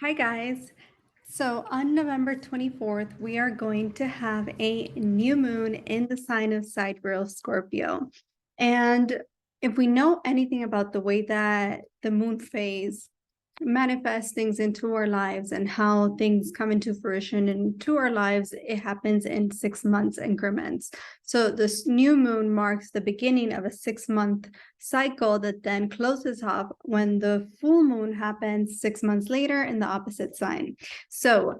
Hi guys. So on November 24th, we are going to have a new moon in the sign of Sidereal Scorpio. And if we know anything about the way that the moon phase manifests things into our lives and how things come into fruition into our lives, it happens in 6 months increments. So this new moon marks the beginning of a 6-month cycle that then closes off when the full moon happens 6 months later in the opposite sign. So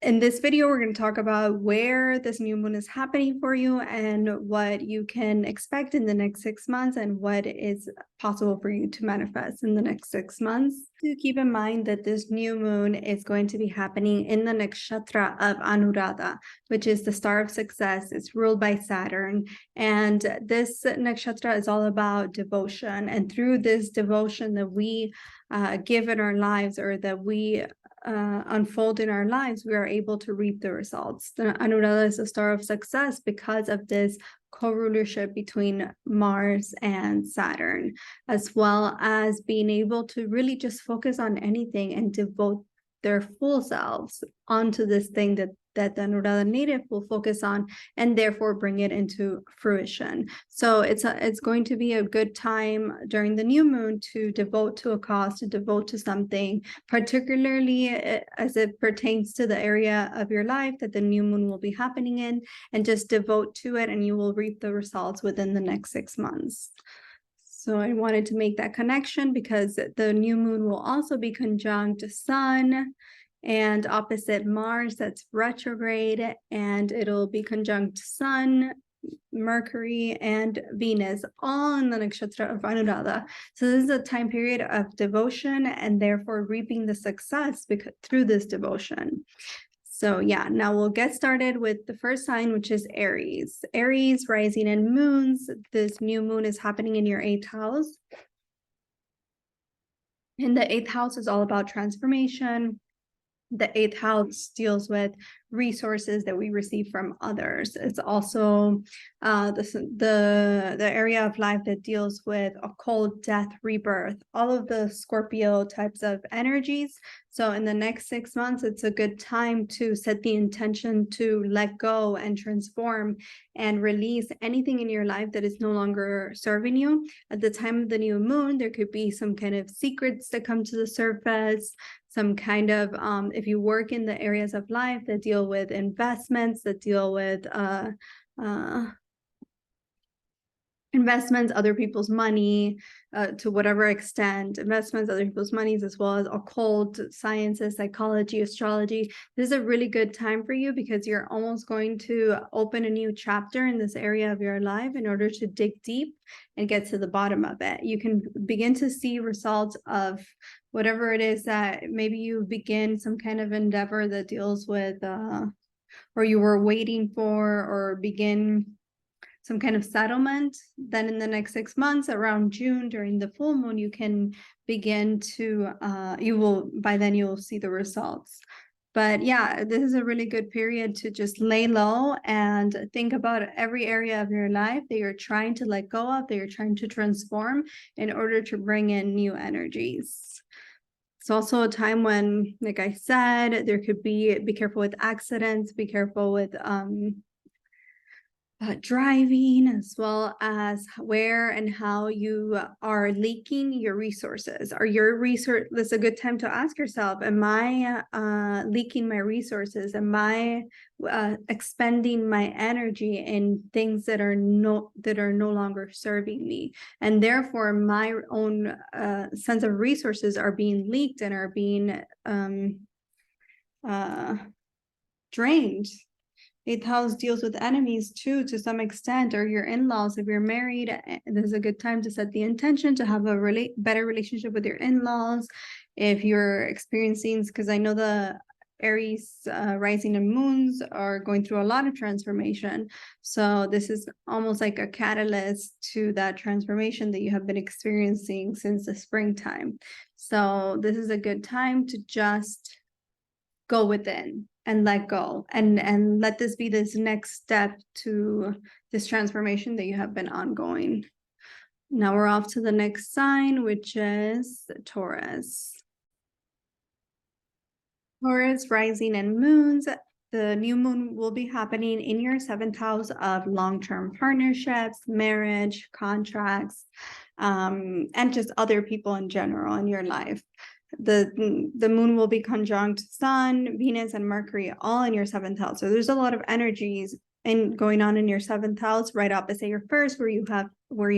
in this video, we're going to talk about where this new moon is happening for you and what you can expect in the next 6 months and what is possible for you to manifest in the next 6 months. To keep in mind that this new moon is going to be happening in the nakshatra of Anuradha, which is the star of success. It's ruled by Saturn. And this nakshatra is all about devotion. And through this devotion that we give in our lives, or that we unfold in our lives, we are able to reap the results. The Anuradha is a star of success because of this co-rulership between Mars and Saturn, as well as being able to really just focus on anything and devote their full selves onto this thing that the Anuradha native will focus on, and therefore bring it into fruition. So it's going to be a good time during the new moon to devote to a cause, to devote to something, particularly as it pertains to the area of your life that the new moon will be happening in, and just devote to it, and you will reap the results within the next 6 months. So I wanted to make that connection because the new moon will also be conjunct Sun and opposite Mars, that's retrograde, and it'll be conjunct Sun, Mercury, and Venus, all in the nakshatra of Anuradha. So this is a time period of devotion and therefore reaping the success through this devotion. So yeah, now we'll get started with the first sign, which is Aries. Aries, rising and moons. This new moon is happening in your 8th house. And the 8th house is all about transformation. The 8th house deals with resources that we receive from others. It's also the area of life that deals with occult, death, rebirth, all of the Scorpio types of energies. So in the next 6 months, it's a good time to set the intention to let go and transform and release anything in your life that is no longer serving you. At the time of the new moon, there could be some kind of secrets that come to the surface, some kind of, if you work in the areas of life that deal with investments, that deal with investments, other people's money, to whatever extent, investments, other people's monies, as well as occult sciences, psychology, astrology. This is a really good time for you because you're almost going to open a new chapter in this area of your life in order to dig deep and get to the bottom of it. You can begin to see results of whatever it is that maybe you begin some kind of endeavor that deals with, or you were waiting for, or begin some kind of settlement. Then in the next 6 months, around June, during the full moon, you can begin to, by then you'll see the results. But yeah, this is a really good period to just lay low and think about every area of your life that you're trying to let go of, that you're trying to transform in order to bring in new energies. It's also a time when, like I said, there could be careful with accidents, be careful with driving, as well as where and how you are leaking your resources. Are your resource? That's a good time to ask yourself: am I leaking my resources? Am I expending my energy in things that are no longer serving me, and therefore my own sense of resources are being leaked and are being drained? 8th house deals with enemies too, to some extent, or your in-laws. If you're married, this is a good time to set the intention to have a better relationship with your in-laws. If you're experiencing, because I know the Aries rising and moons are going through a lot of transformation. So this is almost like a catalyst to that transformation that you have been experiencing since the springtime. So this is a good time to just go within and let go, and let this be this next step to this transformation that you have been ongoing. Now we're off to the next sign, which is Taurus. Taurus, rising and moons. The new moon will be happening in your 7th house of long-term partnerships, marriage, contracts, and just other people in general in your life. The moon will be conjunct Sun, Venus, and Mercury, all in your 7th house. So there's a lot of energies going on in your 7th house, right opposite your first, where you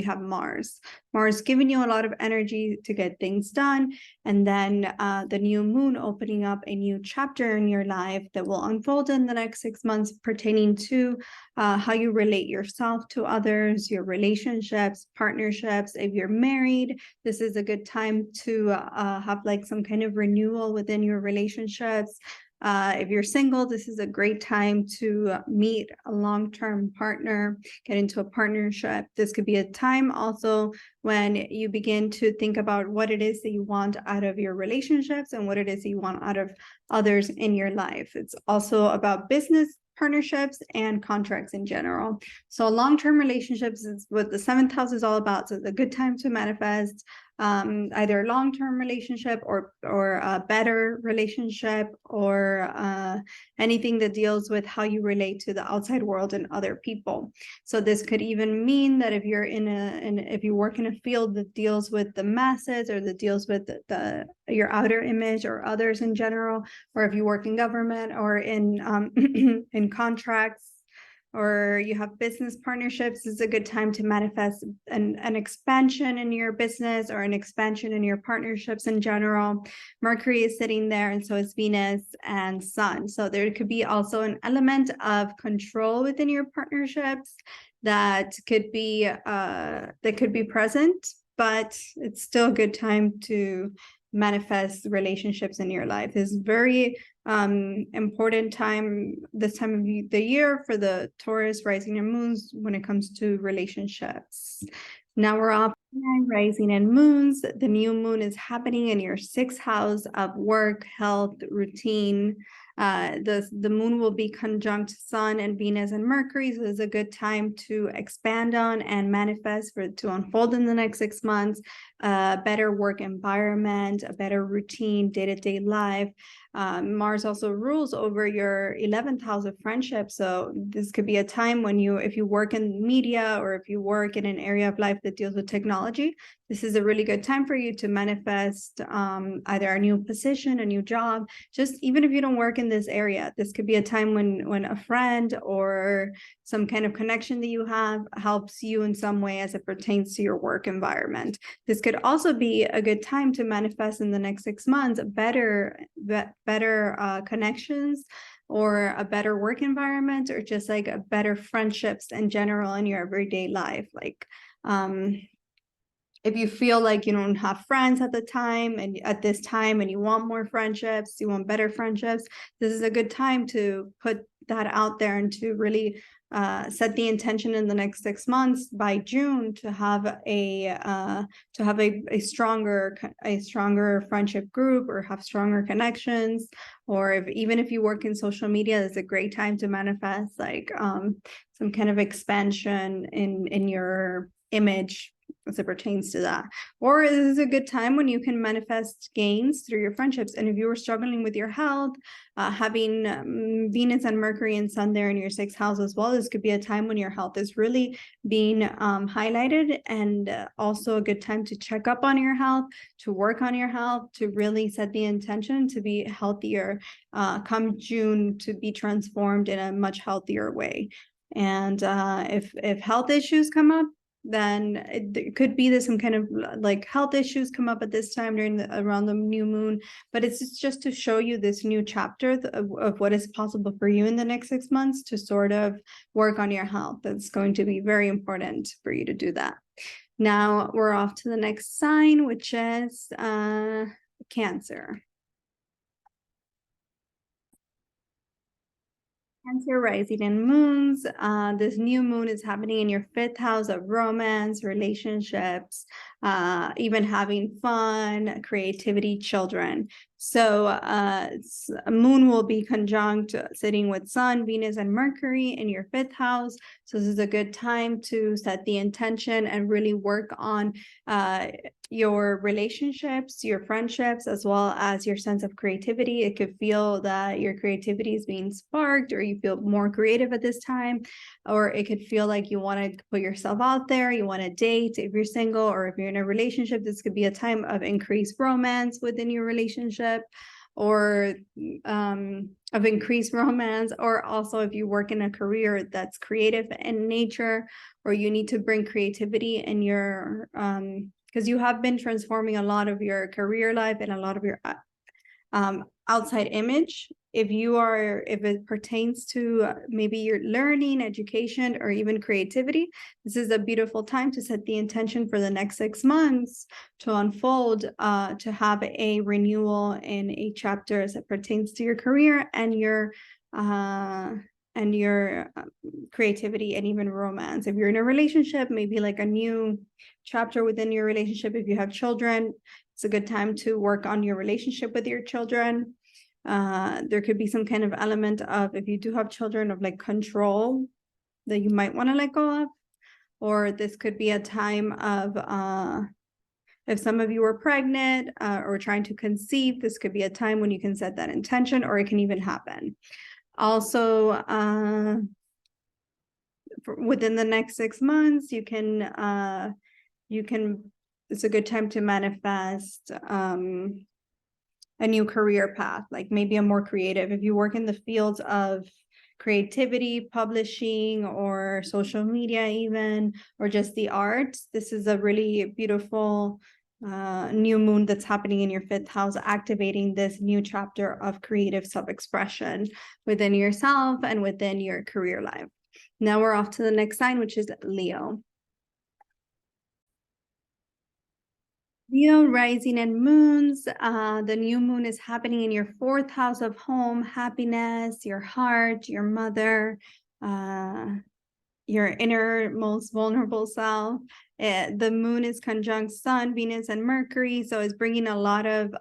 have Mars. Mars giving you a lot of energy to get things done, and then the new moon opening up a new chapter in your life that will unfold in the next 6 months, pertaining to how you relate yourself to others, your relationships, partnerships. If you're married, this is a good time to have like some kind of renewal within your relationships. If you're single, this is a great time to meet a long-term partner, get into a partnership. This could be a time also when you begin to think about what it is that you want out of your relationships and what it is that you want out of others in your life. It's also about business partnerships and contracts in general. So long-term relationships is what the 7th house is all about. So it's a good time to manifest either a long-term relationship or a better relationship, or anything that deals with how you relate to the outside world and other people. So this could even mean that if you're if you work in a field that deals with the masses, or that deals with your outer image or others in general, or if you work in government or in in contracts, or you have business partnerships, is a good time to manifest an expansion in your business or an expansion in your partnerships in general. Mercury is sitting there, and so is Venus and Sun. So there could be also an element of control within your partnerships that could be present, but it's still a good time to manifest relationships in your life. Is very important time, this time of the year, for the Taurus rising and moons when it comes to relationships. Now we're off rising and moons. The new moon is happening in your 6th house of work, health, routine. The moon will be conjunct Sun and Venus and Mercury, so it's a good time to expand on and manifest to unfold in the next 6 months. A better work environment, a better routine, day-to-day life. Mars also rules over your 11th house of friendship. So this could be a time when if you work in media, or if you work in an area of life that deals with technology, this is a really good time for you to manifest either a new position, a new job. Just even if you don't work in this area, this could be a time when a friend or some kind of connection that you have helps you in some way as it pertains to your work environment. This could also be a good time to manifest in the next 6 months better connections, or a better work environment, or just like a better friendships in general in your everyday life. Like if you feel like you don't have friends at this time and you want more friendships, you want better friendships, this is a good time to put that out there and to really set the intention in the next 6 months by June to have a stronger friendship group, or have stronger connections. Or even if you work in social media, it's a great time to manifest like some kind of expansion in your image as it pertains to that. Or this is a good time when you can manifest gains through your friendships. And if you were struggling with your health, having Venus and Mercury and Sun there in your 6th house as well, this could be a time when your health is really being highlighted, and also a good time to check up on your health, to work on your health, to really set the intention to be healthier come June, to be transformed in a much healthier way. And if health issues come up, then it could be that some kind of like health issues come up at this time around the new moon. But it's just to show you this new chapter of what is possible for you in the next 6 months to sort of work on your health. That's going to be very important for you to do that. Now we're off to the next sign, which is Cancer. Cancer rising and moons. This new moon is happening in your 5th house of romance, relationships, even having fun, creativity, children. So moon will be conjunct sitting with Sun, Venus, and Mercury in your 5th house. So this is a good time to set the intention and really work on your relationships, your friendships, as well as your sense of creativity. It could feel that your creativity is being sparked, or you feel more creative at this time, or it could feel like you want to put yourself out there, you want to date if you're single, or if you're in a relationship. This could be a time of increased romance within your relationship, or of increased romance, or also if you work in a career that's creative in nature, or you need to bring creativity in your because you have been transforming a lot of your career life and a lot of your outside image. If it pertains to maybe your learning, education, or even creativity, this is a beautiful time to set the intention for the next 6 months to unfold, to have a renewal in a chapter as it pertains to your career and your creativity and even romance. If you're in a relationship, maybe like a new chapter within your relationship. If you have children, it's a good time to work on your relationship with your children. There could be some kind of element of, if you do have children, of like control that you might want to let go of. Or this could be a time of, if some of you are pregnant or trying to conceive, this could be a time when you can set that intention, or it can even happen. Also, within the next 6 months, you can, it's a good time to manifest a new career path, like maybe a more creative. If you work in the fields of creativity, publishing, or social media even, or just the arts, this is a really beautiful new moon that's happening in your 5th house, activating this new chapter of creative self-expression within yourself and within your career life. Now we're off to the next sign, which is Leo. Leo rising and moons. The new moon is happening in your 4th house of home, happiness, your heart, your mother, your inner most vulnerable self. The moon is conjunct Sun, Venus, and Mercury, so it's bringing a lot of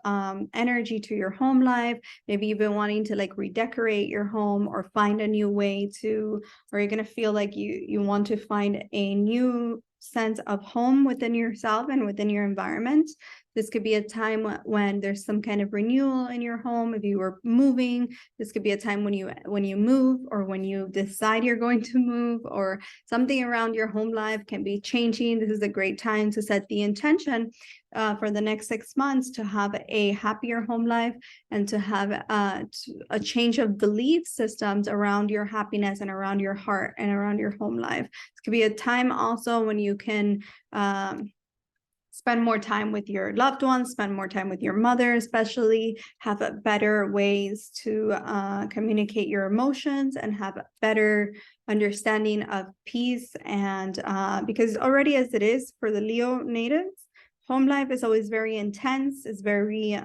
energy to your home life. Maybe you've been wanting to like redecorate your home or find a new way to, or you're gonna feel like you want to find a new sense of home within yourself and within your environment. This could be a time when there's some kind of renewal in your home. If you were moving, this could be a time when you move, or when you decide you're going to move, or something around your home life can be changing. This is a great time to set the intention for the next 6 months to have a happier home life, and to have a change of belief systems around your happiness and around your heart and around your home life. This could be a time also when you can spend more time with your loved ones, spend more time with your mother, especially have better ways to communicate your emotions and have a better understanding of peace. And because already as it is for the Leo natives, home life is always very intense, it's very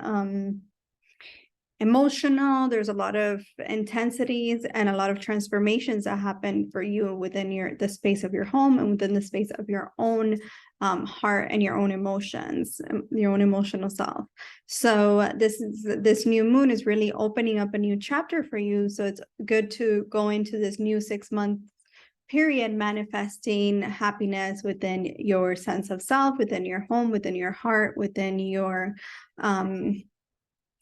emotional. There's a lot of intensities and a lot of transformations that happen for you within the space of your home and within the space of your own heart and your own emotions, your own emotional self. So this new moon is really opening up a new chapter for you. So it's good to go into this new 6-month period manifesting happiness within your sense of self, within your home, within your heart, within your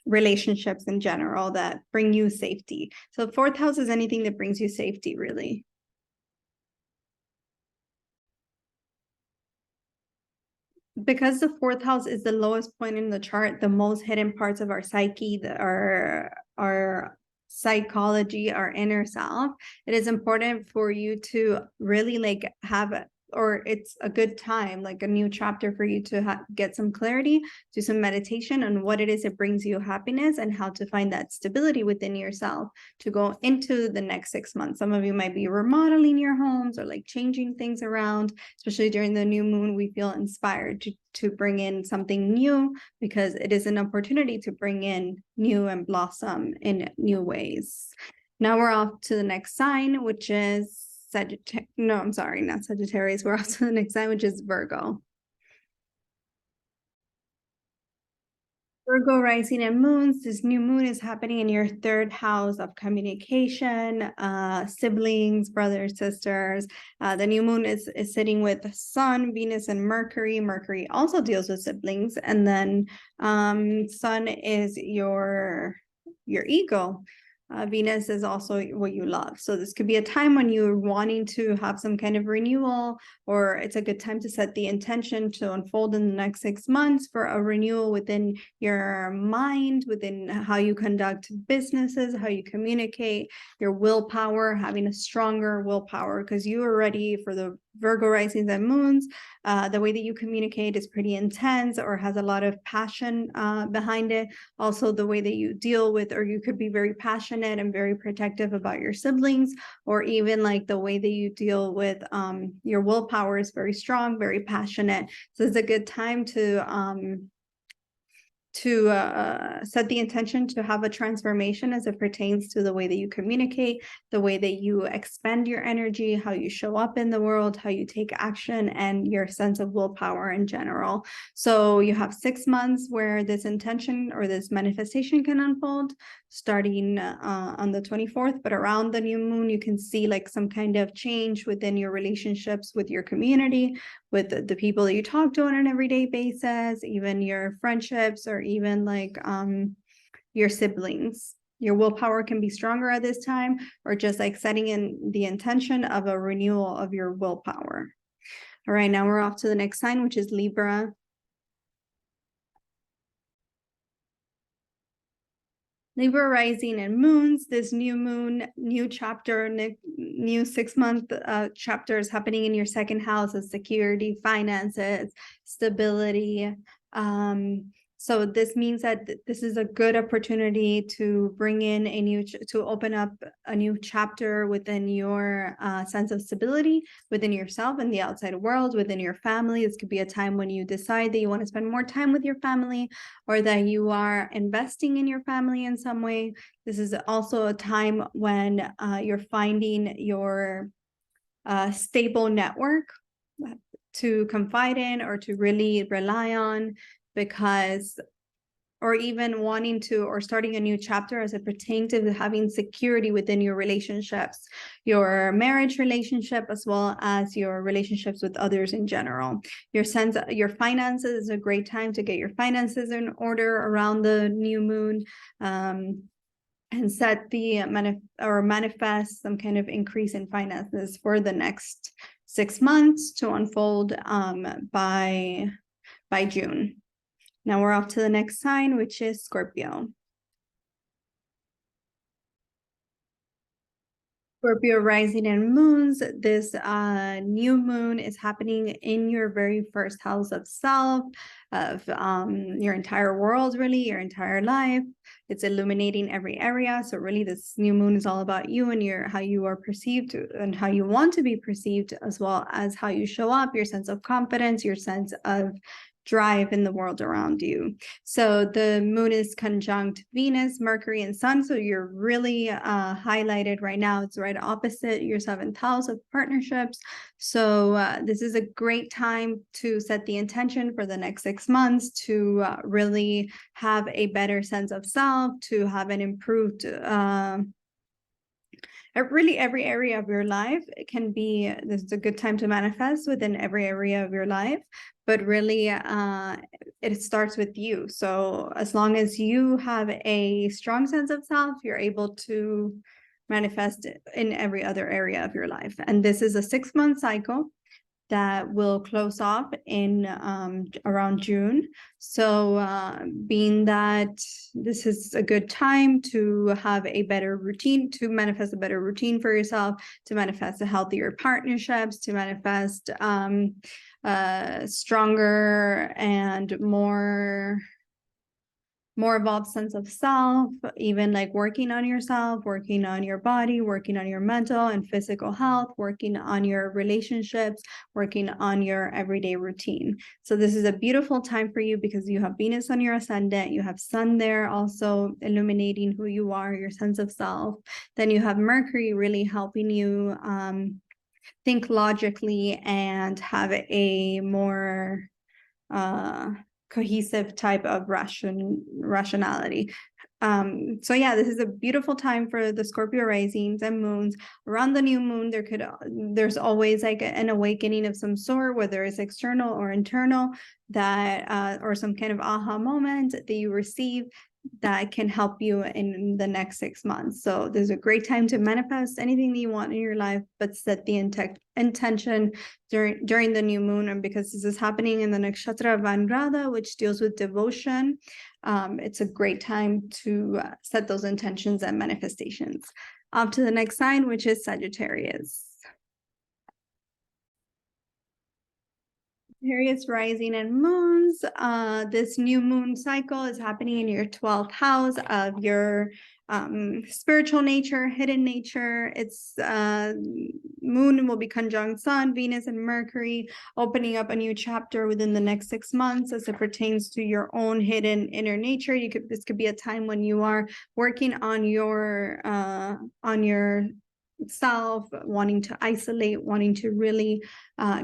relationships in general that bring you safety. So 4th house is anything that brings you safety, really. Because the 4th house is the lowest point in the chart, the most hidden parts of our psyche, our psychology, our inner self, it is important for you to really like have or it's a good time, like a new chapter for you to get some clarity, do some meditation on what it is that brings you happiness and how to find that stability within yourself to go into the next 6 months. Some of you might be remodeling your homes or like changing things around, especially during the new moon. We feel inspired to bring in something new because it is an opportunity to bring in new and blossom in new ways. Now we're off to the next sign, which is no, I'm sorry, not Sagittarius. We're off to the next sign, which is Virgo. Virgo rising and moons, this new moon is happening in your third house of communication, siblings, brothers, sisters. The new moon is sitting with Sun, Venus, and Mercury. Mercury also deals with siblings. And then Sun is your ego. Venus is also what you love. So this could be a time when you're wanting to have some kind of renewal, or it's a good time to set the intention to unfold in the next 6 months for a renewal within your mind, within how you conduct businesses, how you communicate, your willpower, having a stronger willpower, because you are ready for the Virgo risings and moons. The way that you communicate is pretty intense or has a lot of passion behind it. Also, the way that you deal with, or you could be very passionate and very protective about your siblings, or even like the way that you deal with your willpower is very strong, very passionate. So it's a good time to set the intention to have a transformation as it pertains to the way that you communicate, the way that you expend your energy, how you show up in the world, how you take action, and your sense of willpower in general. So you have 6 months where this intention or this manifestation can unfold, starting on the 24th, but around the new moon, you can see like some kind of change within your relationships with your community, with the people that you talk to on an everyday basis, even your friendships, or even like your siblings. Your willpower can be stronger at this time, or just like setting in the intention of a renewal of your willpower. All right, now we're off to the next sign, which is Libra. Libra rising and moons, this new moon, new chapter, new 6-month chapter is happening in your second house of security, finances, stability. So this means that this is a good opportunity to bring in to open up a new chapter within your sense of stability, within yourself and the outside world, within your family. This could be a time when you decide that you want to spend more time with your family, or that you are investing in your family in some way. This is also a time when you're finding your stable network to confide in or to really rely on, because or even wanting to or starting a new chapter as it pertains to having security within your relationships, your marriage relationship, as well as your relationships with others in general. Your finances is a great time to get your finances in order around the new moon, and set the manifest some kind of increase in finances for the next 6 months to unfold by June. Now we're off to the next sign, which is Scorpio. Scorpio rising and moons. This new moon is happening in your very first house of self, of your entire world, really, your entire life. It's illuminating every area. So really this new moon is all about you and how you are perceived and how you want to be perceived, as well as how you show up, your sense of confidence, your sense of drive in the world around you. So the moon is conjunct Venus, Mercury, and Sun. So you're really highlighted right now. It's right opposite your 7th house of partnerships. So this is a great time to set the intention for the next 6 months to really have a better sense of self, to have an improved really every area of your life. This is a good time to manifest within every area of your life, but really it starts with you. So as long as you have a strong sense of self, you're able to manifest in every other area of your life. And this is a 6-month cycle that will close off in around June. So being that this is a good time to have a better routine, to manifest a better routine for yourself, to manifest a healthier partnerships, to manifest stronger and more evolved sense of self, even like working on yourself, working on your body, working on your mental and physical health, working on your relationships, working on your everyday routine. So this is a beautiful time for you because you have Venus on your ascendant, you have Sun there also illuminating who you are, your sense of self. Then you have Mercury really helping you think logically and have a more cohesive type of rationality. So yeah, this is a beautiful time for the Scorpio risings and moons. Around the new moon, there's always like an awakening of some sort, whether it's external or internal, that or some kind of aha moment that you receive that can help you in the next 6 months. So there's a great time to manifest anything that you want in your life, but set the intention during the new moon. And because this is happening in the nakshatra of Anuradha, which deals with devotion, it's a great time to set those intentions and manifestations. Off to the next sign, which is Sagittarius. Sagittarius rising and moons. This new moon cycle is happening in your 12th house of your spiritual nature, hidden nature. It's moon will be conjunct Sun, Venus, and Mercury, opening up a new chapter within the next 6 months as it pertains to your own hidden inner nature. This could be a time when you are working on your self, wanting to isolate, wanting to really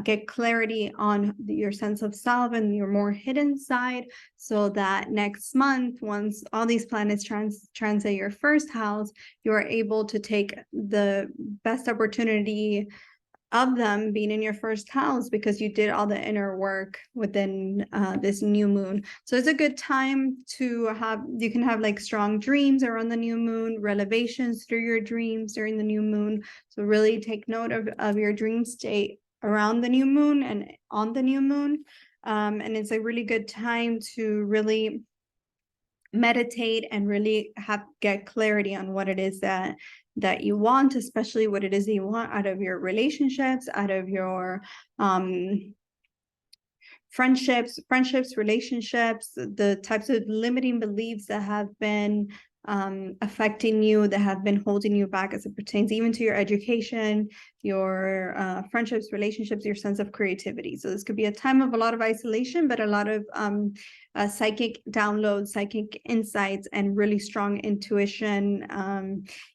get clarity on your sense of self and your more hidden side, so that next month, once all these planets transit your first house, you are able to take the best opportunity of them being in your first house because you did all the inner work within this new moon. So it's a good time to you can have like strong dreams around the new moon, revelations through your dreams during the new moon. So really take note of your dream state around the new moon and on the new moon. And it's a really good time to really meditate and really get clarity on what it is that you want, especially what it is that you want out of your relationships, out of your friendships, relationships, the types of limiting beliefs that have been affecting you, that have been holding you back as it pertains even to your education, your friendships, relationships, your sense of creativity. So this could be a time of a lot of isolation, but a lot of psychic downloads, psychic insights, and really strong intuition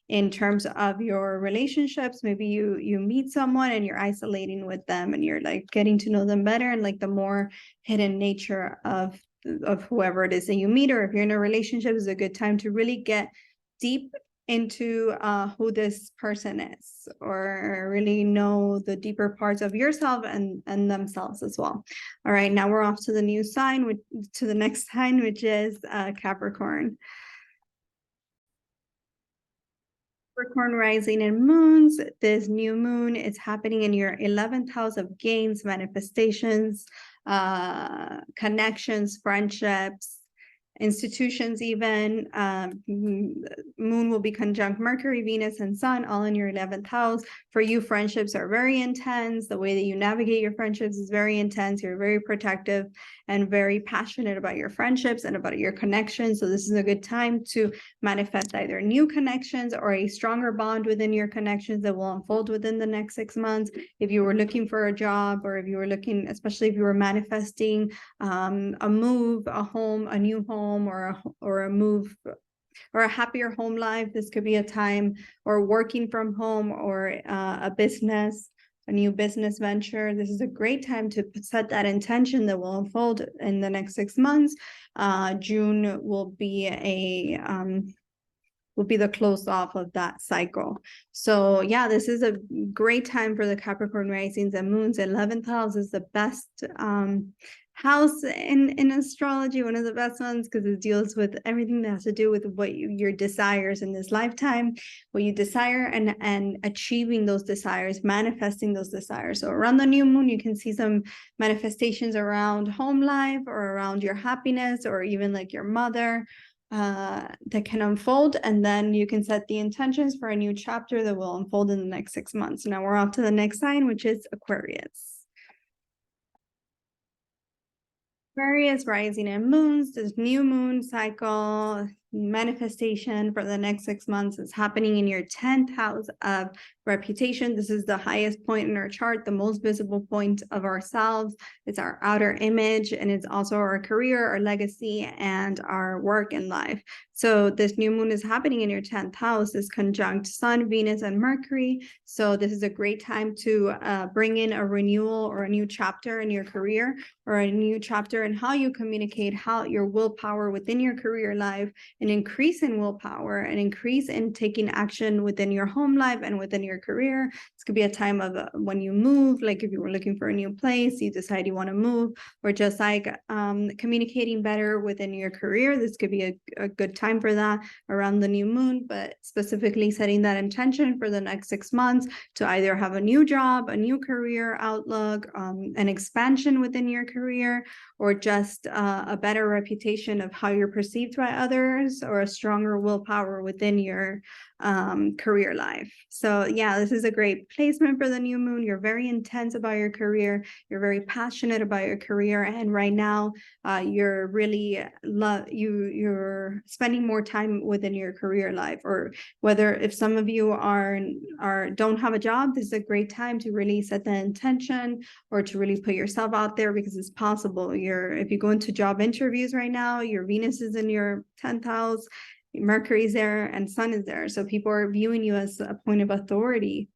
in terms of your relationships. Maybe you meet someone and you're isolating with them and you're like getting to know them better, and like the more hidden nature of whoever it is that you meet, or if you're in a relationship, is a good time to really get deep into who this person is, or really know the deeper parts of yourself and themselves as well. All right, now we're off to the new sign, to the next sign, which is Capricorn. Capricorn rising and moons. This new moon is happening in your 11th house of gains, manifestations, connections, friendships, institutions even. Moon will be conjunct Mercury, Venus, and Sun, all in your 11th house. For you, friendships are very intense. The way that you navigate your friendships is very intense. You're very protective and very passionate about your friendships and about your connections. So this is a good time to manifest either new connections or a stronger bond within your connections that will unfold within the next 6 months. If you were looking for a job, or if you were looking, especially if you were manifesting a move, a home, a new home, or a move, or a happier home life, this could be a time, or working from home, or a new business venture. This is a great time to set that intention that will unfold in the next 6 months. June will be the close off of that cycle. So yeah, this is a great time for the Capricorn risings and moons. 11th house is the best house in astrology, one of the best ones, because it deals with everything that has to do with what your desires in this lifetime, what you desire, and achieving those desires, manifesting those desires. So around the new moon, you can see some manifestations around home life, or around your happiness, or even like your mother, that can unfold, and then you can set the intentions for a new chapter that will unfold in the next 6 months. Now we're off to the next sign, which is Aquarius. Aquarius rising and moons. This new moon cycle manifestation for the next 6 months is happening in your 10th house of reputation. This is the highest point in our chart, the most visible point of ourselves. It's our outer image, and it's also our career, our legacy, and our work in life. So this new moon is happening in your 10th house, is conjunct Sun, Venus, and Mercury. So this is a great time to bring in a renewal or a new chapter in your career, or a new chapter in how you communicate, how your willpower within your career life, an increase in willpower, an increase in taking action within your home life and within your career. This could be a time of when you move, like if you were looking for a new place, you decide you want to move, or just like communicating better within your career. This could be a good time for that around the new moon, but specifically setting that intention for the next 6 months to either have a new job, a new career outlook, an expansion within your career, or just a better reputation of how you're perceived by others, or a stronger willpower within your career life. So yeah, this is a great placement for the new moon. You're very intense about your career. You're very passionate about your career. And right now, you're really you're spending more time within your career life, or whether if some of you don't have a job, this is a great time to really set the intention or to really put yourself out there, because it's possible. If you go into job interviews right now, your Venus is in your 10th house, Mercury's there, and Sun is there. So people are viewing you as a point of authority,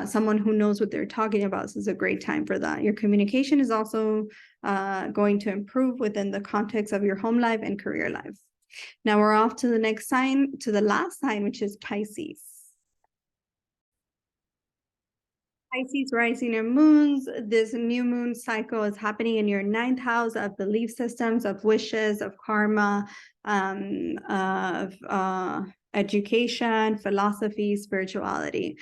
someone who knows what they're talking about. So it's a great time for that. Your communication is also going to improve within the context of your home life and career life. Now we're off to the next sign, to the last sign, which is Pisces. Pisces rising and moons. This new moon cycle is happening in your 9th house of belief systems, of wishes, of karma, of education, philosophy, spirituality.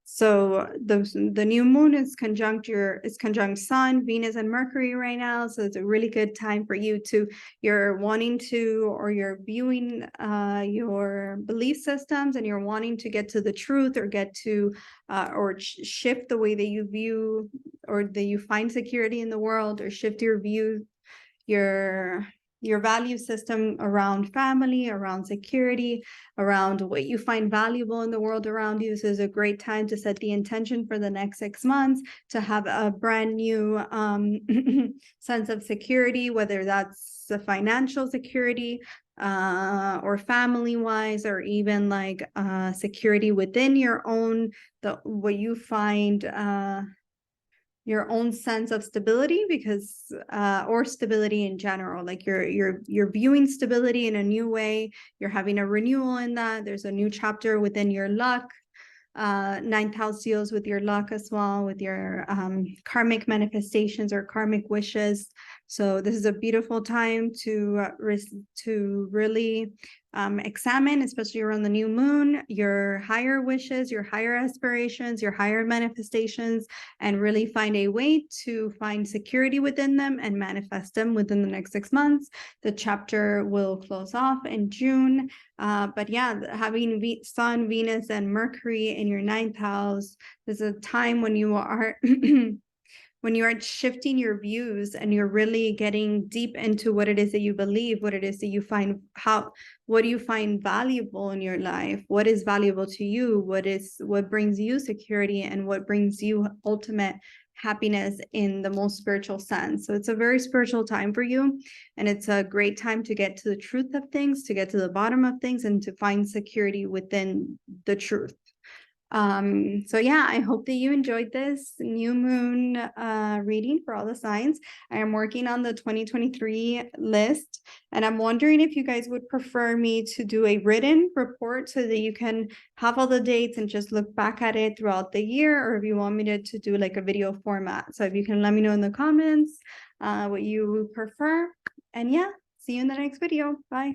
So the new moon is conjunct Sun, Venus, and Mercury right now. So it's a really good time for you you're wanting to, or you're viewing your belief systems, and you're wanting to get to the truth, or get to or shift the way that you view, or that you find security in the world, or shift your view, your value system around family, around security, around what you find valuable in the world around you. So it's a great time to set the intention for the next 6 months to have a brand new sense of security, whether that's the financial security, or family wise, or even like security within your own, what you find your own sense of stability, because or stability in general, like you're viewing stability in a new way. You're having a renewal in that. There's a new chapter within your luck. 9th house deals with your luck as well, with your karmic manifestations or karmic wishes. So this is a beautiful time to really examine, especially around the new moon, your higher wishes, your higher aspirations, your higher manifestations, and really find a way to find security within them and manifest them within the next 6 months. The chapter will close off in June. But yeah, having Sun, Venus, and Mercury in your 9th house, there's a time when you are when you are shifting your views, and you're really getting deep into what it is that you believe, what it is that you find, what do you find valuable in your life, what is valuable to you, what brings you security, and what brings you ultimate happiness in the most spiritual sense. So it's a very spiritual time for you, and it's a great time to get to the truth of things, to get to the bottom of things, and to find security within the truth. So yeah, I hope that you enjoyed this new moon reading for all the signs. I am working on the 2023 list, and I'm wondering if you guys would prefer me to do a written report so that you can have all the dates and just look back at it throughout the year, or if you want me to do like a video format. So if you can let me know in the comments what you prefer. And yeah, see you in the next video. Bye.